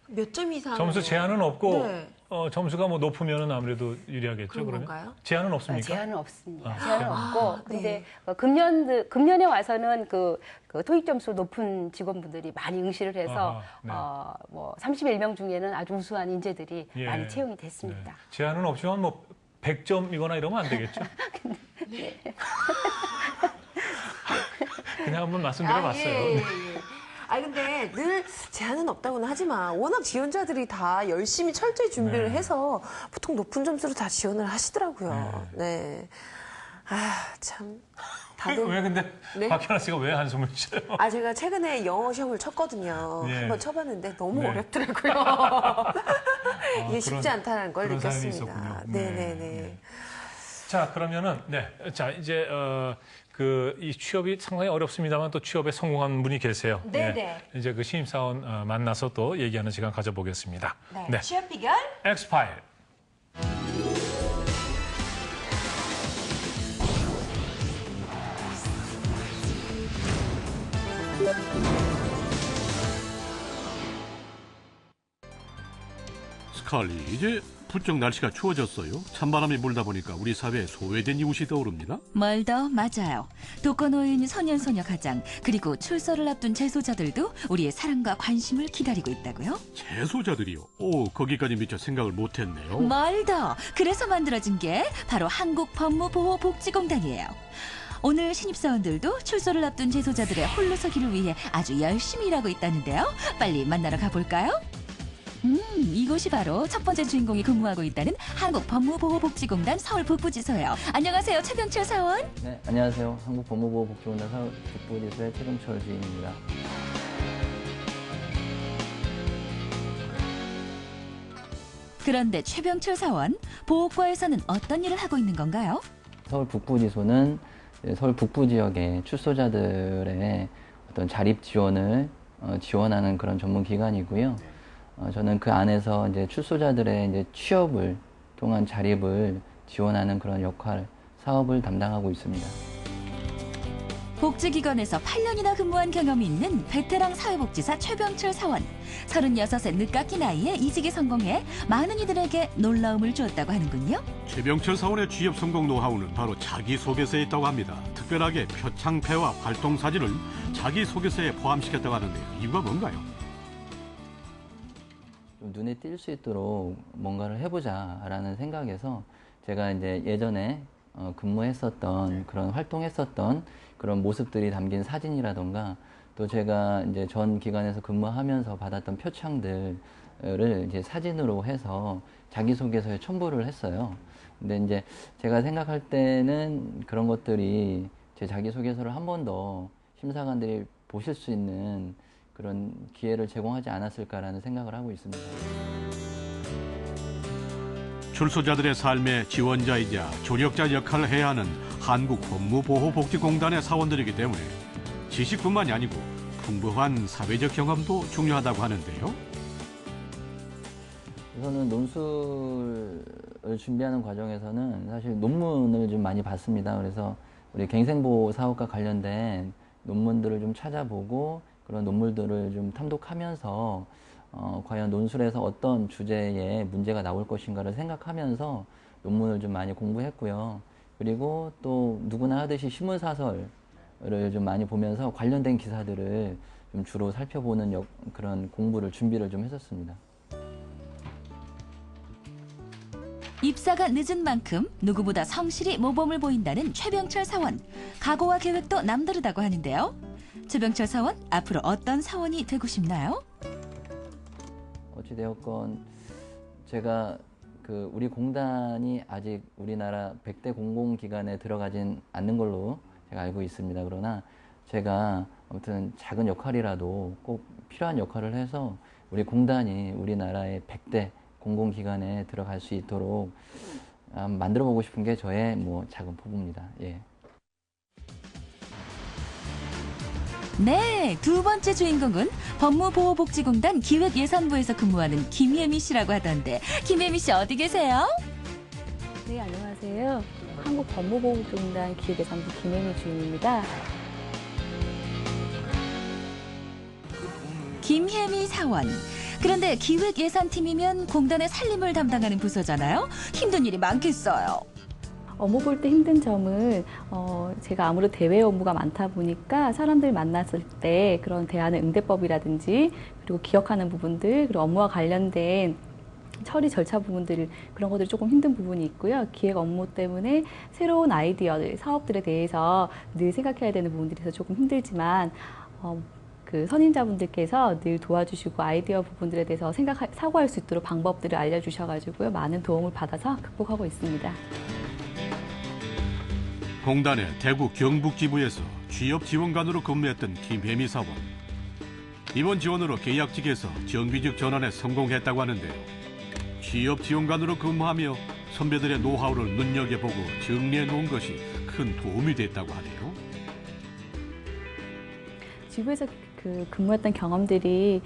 몇 점 이상? 점수 제한은 없고 네. 점수가 뭐 높으면은 아무래도 유리하겠죠. 그런 그러면 건가요? 제한은 없습니까? 제한은 없습니다. 아, 제한은 없고, 네. 근데 금년에 와서는 그 토익 점수 높은 직원분들이 많이 응시를 해서 아하, 네. 뭐 31명 중에는 아주 우수한 인재들이 예. 많이 채용이 됐습니다. 네. 제한은 없지만 뭐 100점이거나 이러면 안 되겠죠. 그냥 한번 말씀드려봤어요. 예, 네. 예. 근데 늘 제한은 없다고는 하지만 워낙 지원자들이 다 열심히 철저히 준비를 네. 해서 보통 높은 점수로 다 지원을 하시더라고요. 네. 참. 다들. 왜 근데 네? 박현아 씨가 왜 한숨을 쉬어요? 제가 최근에 영어 시험을 쳤거든요. 예. 한번 쳐봤는데 너무 네. 어렵더라고요. 이게 쉽지 그런- 않다는 걸 그런 사연이 느꼈습니다. 있었군요. 네네네. 네. 자, 그러면은 자 이제 이 취업이 상당히 어렵습니다만 또 취업에 성공한 분이 계세요. 네네. 이제 그 신입사원 만나서 또 얘기하는 시간 가져보겠습니다. 네. 취업 비결 엑스파일. 스칼리, 이제 부쩍 날씨가 추워졌어요. 찬바람이 불다 보니까 우리 사회에 소외된 이웃이 떠오릅니다. 멀더 맞아요. 독거노인 소년소녀 가장 그리고 출소를 앞둔 재소자들도 우리의 사랑과 관심을 기다리고 있다고요? 재소자들이요? 거기까지 미처 생각을 못했네요. 멀더. 그래서 만들어진 게 바로 한국법무보호복지공단이에요. 오늘 신입사원들도 출소를 앞둔 재소자들의 홀로서기를 위해 아주 열심히 일하고 있다는데요. 빨리 만나러 가볼까요? 이곳이 바로 첫 번째 주인공이 근무하고 있다는 한국법무보호복지공단 서울북부지소예요. 안녕하세요, 최병철 사원. 네, 안녕하세요. 한국법무보호복지공단 서울북부지소의 최병철 주임입니다. 그런데 최병철 사원, 보호과에서는 어떤 일을 하고 있는 건가요? 서울북부지소는 서울 북부 지역의 출소자들의 어떤 자립 지원을 지원하는 그런 전문 기관이고요. 저는 그 안에서 이제 출소자들의 이제 취업을 통한 자립을 지원하는 그런 역할, 사업을 담당하고 있습니다. 복지기관에서 8년이나 근무한 경험이 있는 베테랑 사회복지사 최병철 사원. 36의 늦깎이 나이에 이직에 성공해 많은 이들에게 놀라움을 주었다고 하는군요. 최병철 사원의 취업 성공 노하우는 바로 자기소개서에 있다고 합니다. 특별하게 표창패와 활동 사진을 자기소개서에 포함시켰다고 하는데 이유가 뭔가요? 좀 눈에 띌 수 있도록 뭔가를 해보자라는 생각에서 제가 이제 예전에 근무했었던 그런 활동했었던 그런 모습들이 담긴 사진이라던가 또 제가 이제 전 기관에서 근무하면서 받았던 표창들을 이제 사진으로 해서 자기소개서에 첨부를 했어요. 근데 이제 제가 생각할 때는 그런 것들이 제 자기소개서를 한 번 더 심사관들이 보실 수 있는 그런 기회를 제공하지 않았을까라는 생각을 하고 있습니다. 출소자들의 삶의 지원자이자 조력자 역할을 해야 하는 한국법무보호복지공단의 사원들이기 때문에 지식뿐만이 아니고 풍부한 사회적 경험도 중요하다고 하는데요. 우선은 논술을 준비하는 과정에서는 사실 논문을 좀 많이 봤습니다. 그래서 우리 갱생보호 사업과 관련된 논문들을 좀 찾아보고 그런 논문들을 좀 탐독하면서 과연 논술에서 어떤 주제에 문제가 나올 것인가를 생각하면서 논문을 좀 많이 공부했고요. 그리고 또 누구나 하듯이 신문사설을 좀 많이 보면서 관련된 기사들을 좀 주로 살펴보는 그런 공부를 준비를 좀 했었습니다. 입사가 늦은 만큼 누구보다 성실히 모범을 보인다는 최병철 사원. 각오와 계획도 남다르다고 하는데요. 최병철 사원, 앞으로 어떤 사원이 되고 싶나요? 어찌되었건 제가 우리 공단이 아직 우리나라 100대 공공기관에 들어가진 않는 걸로 제가 알고 있습니다. 그러나 제가 아무튼 작은 역할이라도 꼭 필요한 역할을 해서 우리 공단이 우리나라의 100대 공공기관에 들어갈 수 있도록 만들어보고 싶은 게 저의 뭐 작은 포부입니다. 예. 네, 두 번째 주인공은 법무보호복지공단 기획예산부에서 근무하는 김혜미 씨라고 하던데, 김혜미 씨 어디 계세요? 네, 안녕하세요. 한국법무보호복지공단 기획예산부 김혜미 주임입니다. 김혜미 사원. 그런데 기획예산팀이면 공단의 살림을 담당하는 부서잖아요. 힘든 일이 많겠어요. 업무 볼 때 힘든 점은 제가 아무래도 대외 업무가 많다 보니까 사람들 만났을 때 그런 대하는 응대법이라든지 그리고 기억하는 부분들, 그리고 업무와 관련된 처리 절차 부분들, 그런 것들이 조금 힘든 부분이 있고요. 기획 업무 때문에 새로운 아이디어들, 사업들에 대해서 늘 생각해야 되는 부분들이 있어서 조금 힘들지만 그 선임자분들께서 늘 도와주시고 아이디어 부분들에 대해서 사고할 수 있도록 방법들을 알려주셔가지고요. 많은 도움을 받아서 극복하고 있습니다. 공단의 대구 경북지부에서 취업지원관으로 근무했던 김혜미 사원. 이번 지원으로 계약직에서 정규직 전환에 성공했다고 하는데요. 취업지원관으로 근무하며 선배들의 노하우를 눈여겨보고 정리해 놓은 것이 큰 도움이 됐다고 하네요. 지부에서 근무했던 경험들이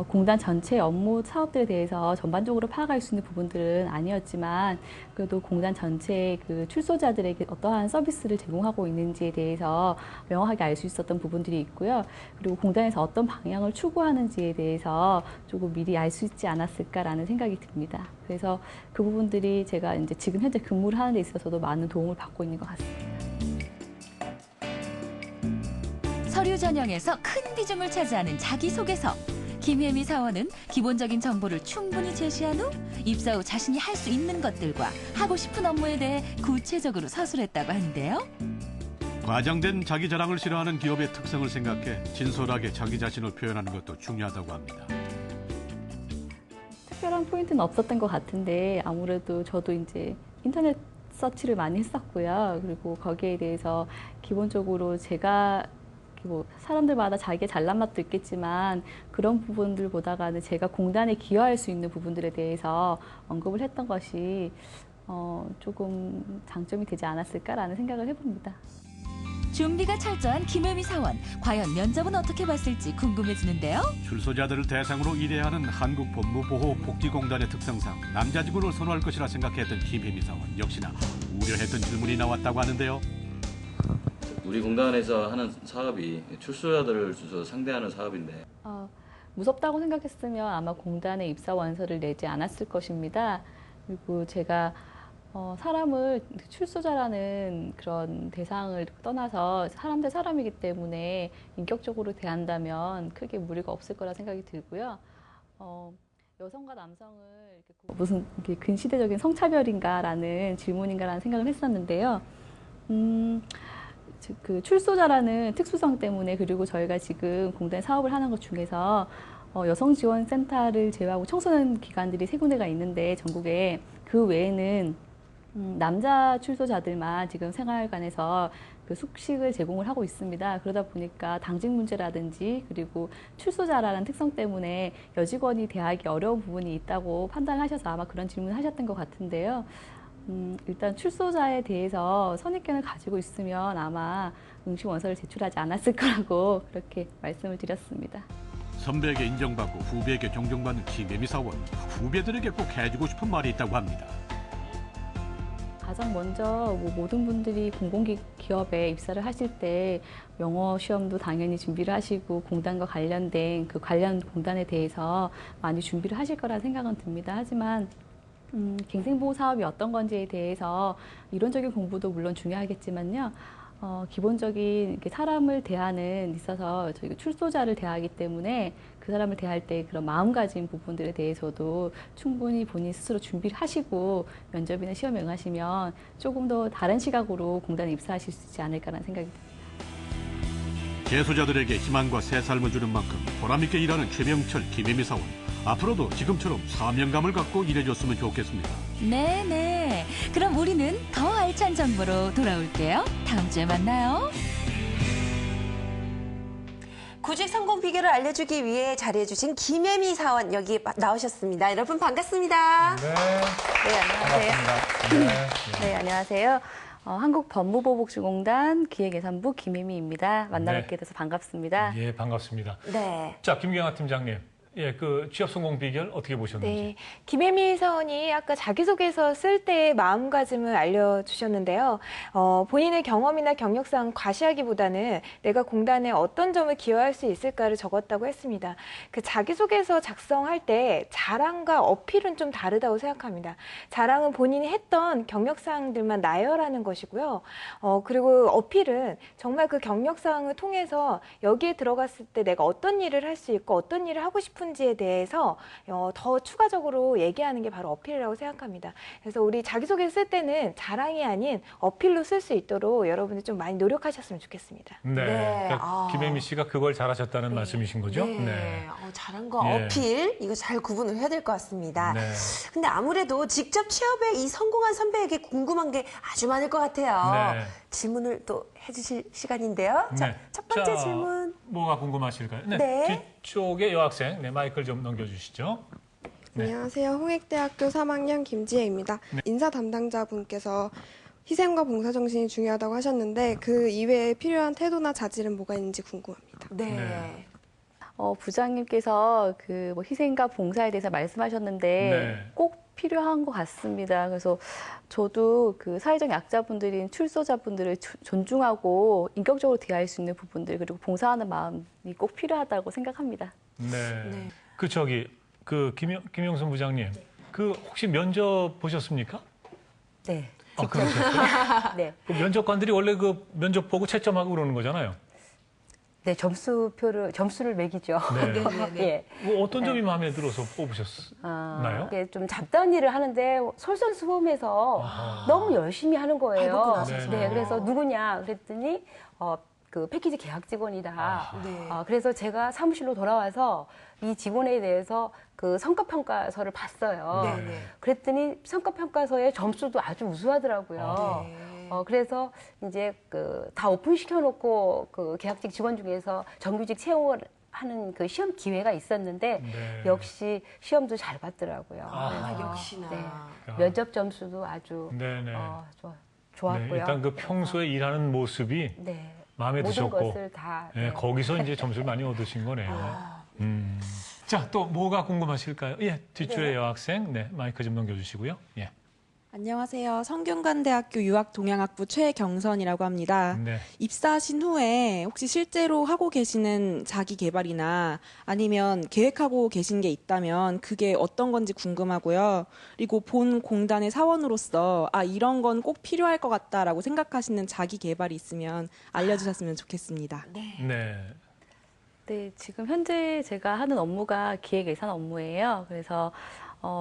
공단 전체 업무 사업들에 대해서 전반적으로 파악할 수 있는 부분들은 아니었지만 그래도 공단 전체의 그 출소자들에게 어떠한 서비스를 제공하고 있는지에 대해서 명확하게 알 수 있었던 부분들이 있고요. 그리고 공단에서 어떤 방향을 추구하는지에 대해서 조금 미리 알 수 있지 않았을까라는 생각이 듭니다. 그래서 그 부분들이 제가 이제 지금 현재 근무를 하는 데 있어서도 많은 도움을 받고 있는 것 같습니다. 서류 전형에서 큰 비중을 차지하는 자기소개서. 김혜미 사원은 기본적인 정보를 충분히 제시한 후 입사 후 자신이 할 수 있는 것들과 하고 싶은 업무에 대해 구체적으로 서술했다고 하는데요. 과장된 자기 자랑을 싫어하는 기업의 특성을 생각해 진솔하게 자기 자신을 표현하는 것도 중요하다고 합니다. 특별한 포인트는 없었던 것 같은데 아무래도 저도 이제 인터넷 서치를 많이 했었고요. 그리고 거기에 대해서 기본적으로 제가 뭐 사람들마다 자기의 잘난 맛도 있겠지만 그런 부분들 보다가는 제가 공단에 기여할 수 있는 부분들에 대해서 언급을 했던 것이 조금 장점이 되지 않았을까라는 생각을 해봅니다. 준비가 철저한 김혜미 사원. 과연 면접은 어떻게 봤을지 궁금해지는데요. 출소자들을 대상으로 일해야 하는 한국법무보호복지공단의 특성상 남자 직원을 선호할 것이라 생각했던 김혜미 사원. 역시나 우려했던 질문이 나왔다고 하는데요. 우리 공단에서 하는 사업이 출소자들을 주로 상대하는 사업인데 무섭다고 생각했으면 아마 공단에 입사 원서를 내지 않았을 것입니다. 그리고 제가 사람을 출소자라는 그런 대상을 떠나서 사람 대 사람이기 때문에 인격적으로 대한다면 크게 무리가 없을 거라 생각이 들고요. 여성과 남성을 무슨 근시대적인 성차별인가라는 질문인가라는 생각을 했었는데요. 그 출소자라는 특수성 때문에 그리고 저희가 지금 공단 사업을 하는 것 중에서 여성지원센터를 제외하고 청소년 기관들이 3군데가 있는데 전국에 그 외에는 남자 출소자들만 지금 생활관에서 그 숙식을 제공을 하고 있습니다. 그러다 보니까 당직 문제라든지 그리고 출소자라는 특성 때문에 여직원이 대하기 어려운 부분이 있다고 판단하셔서 아마 그런 질문을 하셨던 것 같은데요. 일단 출소자에 대해서 선입견을 가지고 있으면 아마 응시 원서를 제출하지 않았을 거라고 그렇게 말씀을 드렸습니다. 선배에게 인정받고 후배에게 존경받는 김혜미 사원. 후배들에게 꼭 해주고 싶은 말이 있다고 합니다. 가장 먼저 모든 분들이 공공기업에 입사를 하실 때 영어 시험도 당연히 준비를 하시고 공단과 관련된 그 관련 공단에 대해서 많이 준비를 하실 거라 생각은 듭니다. 하지만 갱생보호 사업이 어떤 건지에 대해서 이론적인 공부도 물론 중요하겠지만요. 기본적인 이렇게 사람을 대하는 있어서 저희가 출소자를 대하기 때문에 그 사람을 대할 때 그런 마음가짐 부분들에 대해서도 충분히 본인 스스로 준비를 하시고 면접이나 시험에 응하시면 조금 더 다른 시각으로 공단에 입사하실 수 있지 않을까라는 생각이 듭니다. 재소자들에게 희망과 새 삶을 주는 만큼 보람있게 일하는 최명철, 김혜미 사원. 앞으로도 지금처럼 사명감을 갖고 일해줬으면 좋겠습니다. 네네. 그럼 우리는 더 알찬 정보로 돌아올게요. 다음 주에 만나요. 구직 성공 비결을 알려주기 위해 자리해주신 김혜미 사원 여기 나오셨습니다. 여러분 반갑습니다. 네. 네, 안녕하세요. 반갑습니다. 네, 안녕하세요. 한국법무보복지공단 기획예산부 김혜미입니다. 만나뵙게 돼서 반갑습니다. 예, 반갑습니다. 네. 자, 김경아 팀장님. 예, 그 취업 성공 비결 어떻게 보셨는지. 네, 김혜미 사원이 아까 자기소개서 쓸 때의 마음가짐을 알려주셨는데요. 본인의 경험이나 경력상 과시하기보다는 내가 공단에 어떤 점을 기여할 수 있을까를 적었다고 했습니다. 그 자기소개서 작성할 때 자랑과 어필은 좀 다르다고 생각합니다. 자랑은 본인이 했던 경력사항들만 나열하는 것이고요. 그리고 어필은 정말 그 경력사항을 통해서 여기에 들어갔을 때 내가 어떤 일을 할 수 있고 어떤 일을 하고 싶은지에 대해서 더 추가적으로 얘기하는 게 바로 어필이라고 생각합니다. 그래서 우리 자기소개 쓸 때는 자랑이 아닌 어필로 쓸 수 있도록 여러분들 좀 많이 노력하셨으면 좋겠습니다. 네. 그러니까 김혜미 씨가 그걸 잘하셨다는 말씀이신 거죠? 네. 자랑과 예. 어필 이거 잘 구분을 해야 될 것 같습니다. 네. 근데 아무래도 직접 취업에 이 성공한 선배에게 궁금한 게 아주 많을 것 같아요. 네. 질문을 또 해주실 시간인데요. 자, 네. 첫 번째 자, 질문. 뭐가 궁금하실까요? 네. 네. 뒤쪽에 여학생, 네, 마이크를 좀 넘겨주시죠. 네. 안녕하세요. 홍익대학교 3학년 김지혜입니다. 네. 인사 담당자분께서 희생과 봉사 정신이 중요하다고 하셨는데 그 이외에 필요한 태도나 자질은 뭐가 있는지 궁금합니다. 네. 부장님께서 그 뭐 희생과 봉사에 대해서 말씀하셨는데 네. 꼭 필요한 것 같습니다. 그래서 저도 그 사회적 약자분들인 출소자분들을 존중하고 인격적으로 대할 수 있는 부분들 그리고 봉사하는 마음이 꼭 필요하다고 생각합니다. 네. 그 김영순 부장님, 그 혹시 면접 보셨습니까? 네. 그러셨어요? 네. 그 면접관들이 원래 그 면접 보고 채점하고 그러는 거잖아요. 네, 점수를 매기죠. 네. 예. 뭐 어떤 점이 마음에 들어서 뽑으셨나요? 이게 좀 잡다한 일을 하는데 솔선수범해서 너무 열심히 하는 거예요. 해보고 나서서. 네, 그래서 누구냐 그랬더니 그 패키지 계약 직원이다. 네. 그래서 제가 사무실로 돌아와서 이 직원에 대해서 그 성과평가서를 봤어요. 네. 그랬더니 성과평가서의 점수도 아주 우수하더라고요. 그래서 이제 그 다 오픈시켜놓고 그 계약직 직원 중에서 정규직 채용을 하는 그 시험 기회가 있었는데 역시 시험도 잘 봤더라고요. 역시나. 네. 면접 점수도 아주 좋았고요. 네, 일단 그 평소에 일하는 모습이 마음에 모든 드셨고 것을 다 거기서 이제 점수를 많이 얻으신 거네요. 자, 또 뭐가 궁금하실까요? 예, 뒷줄의 여학생, 네, 마이크 좀 넘겨주시고요. 예. 안녕하세요. 성균관대학교 유학동양학부 최경선이라고 합니다. 네. 입사하신 후에 혹시 실제로 하고 계시는 자기 개발이나 아니면 계획하고 계신 게 있다면 그게 어떤 건지 궁금하고요. 그리고 본 공단의 사원으로서 이런 건 꼭 필요할 것 같다라고 생각하시는 자기 개발이 있으면 알려주셨으면 좋겠습니다. 네, 지금 현재 제가 하는 업무가 기획예산 업무예요. 그래서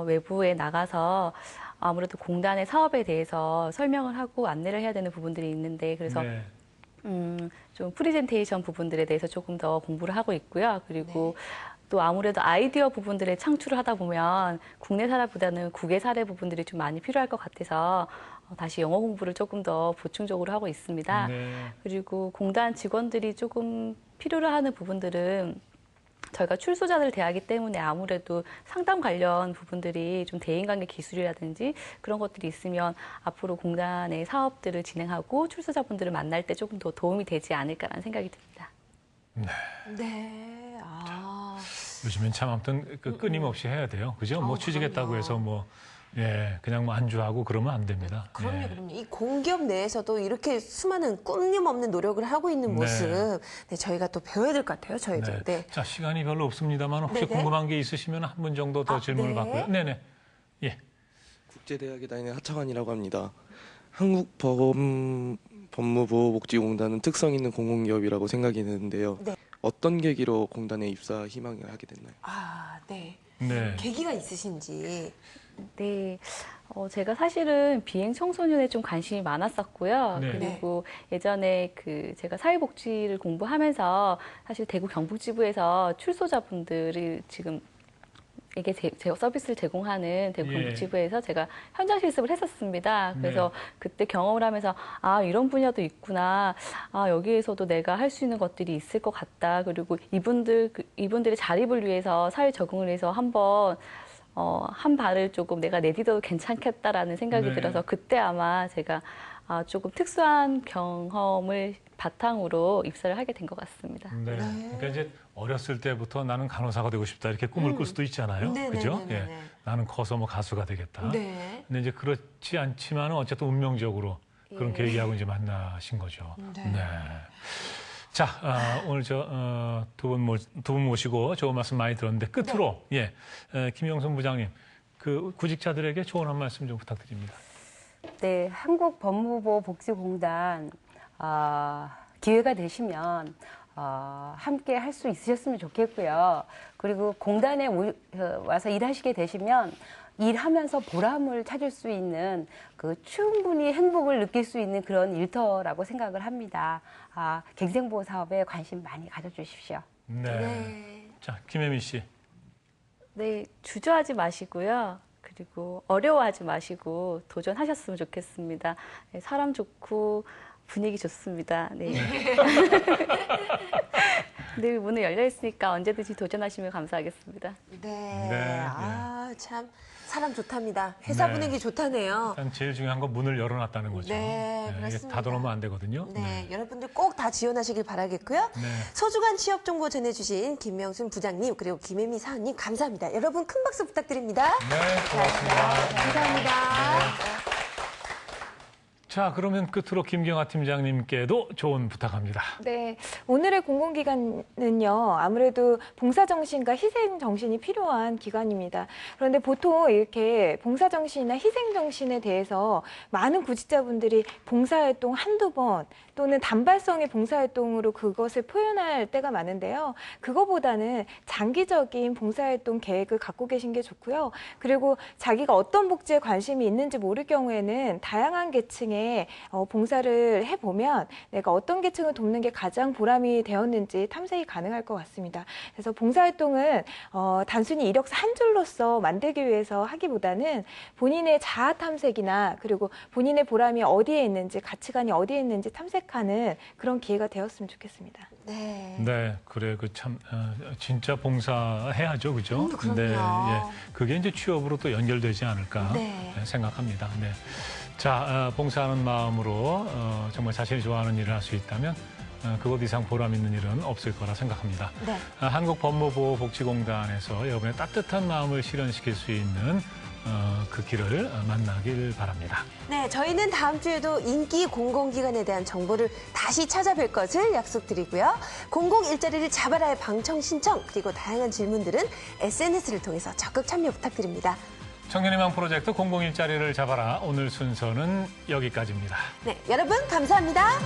외부에 나가서 아무래도 공단의 사업에 대해서 설명을 하고 안내를 해야 되는 부분들이 있는데 그래서 좀 프리젠테이션 부분들에 대해서 조금 더 공부를 하고 있고요. 그리고 또 아무래도 아이디어 부분들을 창출을 하다 보면 국내 사례보다는 국외 사례 부분들이 좀 많이 필요할 것 같아서 다시 영어 공부를 조금 더 보충적으로 하고 있습니다. 그리고 공단 직원들이 조금 필요로 하는 부분들은 저희가 출소자들을 대하기 때문에 아무래도 상담 관련 부분들이 좀 대인관계 기술이라든지 그런 것들이 있으면 앞으로 공단의 사업들을 진행하고 출소자분들을 만날 때 조금 더 도움이 되지 않을까라는 생각이 듭니다. 네. 요즘엔 참 아무튼 그 끊임없이 해야 돼요. 그죠? 뭐 취직했다고 해서 그냥 뭐 안주하고 그러면 안 됩니다. 그럼요. 이 공기업 내에서도 이렇게 수많은 끊임없는 노력을 하고 있는 모습, 저희가 또 배워야 될 것 같아요. 저희도. 네. 자, 시간이 별로 없습니다만 혹시 궁금한 게 있으시면 한 분 정도 더 질문을 받고요. 네네. 예. 국제대학에 다니는 하창환이라고 합니다. 한국법무보호복지공단은 특성 있는 공공기업이라고 생각이 드는데요. 어떤 계기로 공단에 입사 희망을 하게 됐나요? 계기가 있으신지. 네, 제가 사실은 비행 청소년에 좀 관심이 많았었고요. 그리고 예전에 제가 사회복지를 공부하면서 사실 대구 경북지부에서 출소자분들이 지금 이게 서비스를 제공하는 대구 예. 복지부에서 제가 현장 실습을 했었습니다. 그래서 네. 그때 경험을 하면서 아 이런 분야도 있구나. 아 여기에서도 내가 할 수 있는 것들이 있을 것 같다. 그리고 이분들의 자립을 위해서 사회 적응을 위해서 한번 한 발을 조금 내가 내딛어도 괜찮겠다라는 생각이 네. 들어서 그때 아마 제가 조금 특수한 경험을 바탕으로 입사를 하게 된 것 같습니다. 네. 그러니까 이제 어렸을 때부터 나는 간호사가 되고 싶다 이렇게 꿈을 꿀 수도 있잖아요. 네, 그죠? 네, 네, 예. 네. 나는 커서 뭐 가수가 되겠다. 네. 근데 이제 그렇지 않지만은 어쨌든 운명적으로 그런 예. 계기하고 이제 만나신 거죠. 네. 자, 오늘 두 분 모시고 좋은 말씀 많이 들었는데 끝으로 네. 김영순 부장님 그 구직자들에게 조언 한 말씀 좀 부탁드립니다. 네, 한국법무보호복지공단 기회가 되시면 함께 할 수 있으셨으면 좋겠고요. 그리고 공단에 와서 일하시게 되시면 일하면서 보람을 찾을 수 있는 충분히 행복을 느낄 수 있는 그런 일터라고 생각을 합니다. 갱생보호 사업에 관심 많이 가져주십시오. 네. 자, 김혜미 씨. 네, 주저하지 마시고요. 그리고 어려워하지 마시고 도전하셨으면 좋겠습니다. 네, 사람 좋고 분위기 좋습니다. 네. 늘 문은 열려 있으니까 언제든지 도전하시면 감사하겠습니다. 네. 참 사람 좋답니다. 회사 네. 분위기 좋다네요. 일단 제일 중요한 건 문을 열어놨다는 거죠. 네, 이게 그렇습니다. 닫아놓으면 안 되거든요. 네, 여러분들 꼭 다 지원하시길 바라겠고요. 네. 소중한 취업 정보 전해주신 김명순 부장님 그리고 김혜미 사원님 감사합니다. 여러분 큰 박수 부탁드립니다. 네, 고맙습니다. 감사합니다. 자, 그러면 끝으로 김경아 팀장님께도 조언 부탁합니다. 네, 오늘의 공공기관은요, 아무래도 봉사정신과 희생정신이 필요한 기관입니다. 그런데 보통 이렇게 봉사정신이나 희생정신에 대해서 많은 구직자분들이 봉사활동 한두 번 또는 단발성의 봉사활동으로 그것을 표현할 때가 많은데요. 그거보다는 장기적인 봉사활동 계획을 갖고 계신 게 좋고요. 그리고 자기가 어떤 복지에 관심이 있는지 모를 경우에는 다양한 계층의 봉사를 해보면 내가 어떤 계층을 돕는 게 가장 보람이 되었는지 탐색이 가능할 것 같습니다. 그래서 봉사활동은 단순히 이력서 한 줄로서 만들기 위해서 하기보다는 본인의 자아 탐색이나 그리고 본인의 보람이 어디에 있는지 가치관이 어디에 있는지 탐색하는 그런 기회가 되었으면 좋겠습니다. 네. 네, 그래 참 진짜 봉사해야죠, 그죠? 그럼요. 네, 예, 그게 이제 취업으로 또 연결되지 않을까 네. 생각합니다. 네. 자, 봉사하는 마음으로 정말 자신이 좋아하는 일을 할 수 있다면 그것 이상 보람 있는 일은 없을 거라 생각합니다. 네. 한국법무보호복지공단에서 여러분의 따뜻한 마음을 실현시킬 수 있는 그 길을 만나길 바랍니다. 네, 저희는 다음 주에도 인기 공공기관에 대한 정보를 다시 찾아뵐 것을 약속드리고요. 공공 일자리를 잡아라의 방청 신청 그리고 다양한 질문들은 SNS를 통해서 적극 참여 부탁드립니다. 청년희망 프로젝트 공공일자리를 잡아라. 오늘 순서는 여기까지입니다. 네, 여러분 감사합니다.